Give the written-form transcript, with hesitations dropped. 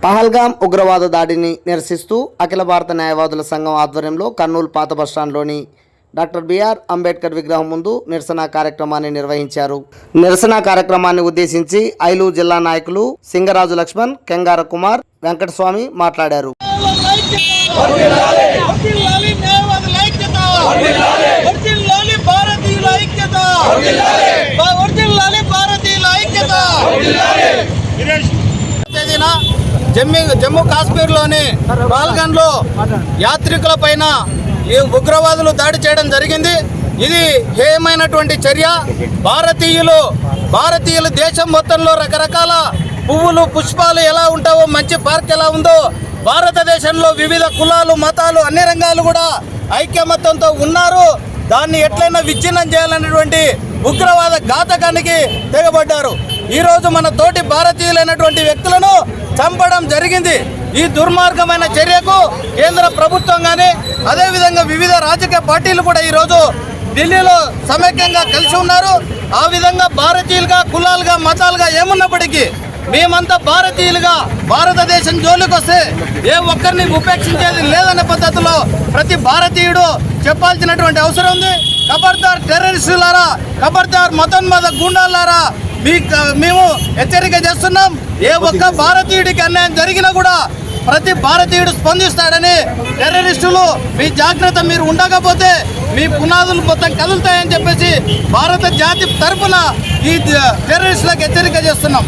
పహల్గాం ఉగ్రవాద దాడిని నిరసిస్తూ అఖిల భారత న్యాయవాదుల సంఘం ఆధ్వర్యంలో కర్నూలు పాత బస్టాండ్లోని డాక్టర్ బిఆర్ అంబేద్కర్ విగ్రహం ముందు నిరసన కార్యక్రమాన్ని నిర్వహించారు. నిరసన కార్యక్రమాన్ని ఉద్దేశించి ఐలు జిల్లా నాయకులు సింగరాజు లక్ష్మణ్, కెంగార కుమార్, వెంకటస్వామి మాట్లాడారు. జమ్మూ కాశ్మీర్లోని పహల్గాంలో యాత్రికుల పైన ఈ ఉగ్రవాదులు దాడి చేయడం జరిగింది. ఇది హేయమైనటువంటి చర్య. భారతీయులు దేశం మొత్తంలో రకరకాల పువ్వులు, పుష్పాలు ఎలా ఉంటావో, మంచి పార్క్ ఎలా ఉందో, భారతదేశంలో వివిధ కులాలు, మతాలు, అన్ని రంగాలు కూడా ఐక్యమత్యంతో ఉన్నారు. దాన్ని ఎట్లయినా విచ్ఛిన్నం చేయాలనేటువంటి ఉగ్రవాద ఘాతకానికి తెగబడ్డారు. ఈరోజు మన తోటి భారతీయులైనటువంటి వ్యక్తులను చంపడం జరిగింది. ఈ దుర్మార్గమైన చర్యకు కేంద్ర ప్రభుత్వం కానీ, అదేవిధంగా వివిధ రాజకీయ పార్టీలు కూడా ఈరోజు ఢిల్లీలో సమైక్యంగా కలిసి ఉన్నారు. ఆ విధంగా భారతీయులుగా, కులాలుగా, మతాలుగా ఏమున్నప్పటికీ మేమంతా భారతీయులుగా భారతదేశం జోలికి వస్తే ఏ ఒక్కరిని ఉపేక్షించేది లేదనే పద్ధతిలో ప్రతి భారతీయుడు చెప్పాల్సినటువంటి అవసరం ఉంది. ఖబర్దార్ టెర్రరిస్టులారా, ఖబర్దార్ మతోన్మాద గూండాలారా, మేము హెచ్చరిక చేస్తున్నాం. ఏ ఒక్క భారతీయుడికి అన్యాయం జరిగినా కూడా ప్రతి భారతీయుడు స్పందిస్తాడని, టెర్రరిస్టులు మీ జాగ్రత్త, మీరు ఉండకపోతే మీ పునాదులు మొత్తం కదులుతాయని చెప్పేసి భారత జాతి తరఫున ఈ టెర్రరిస్టులకు హెచ్చరిక చేస్తున్నాం.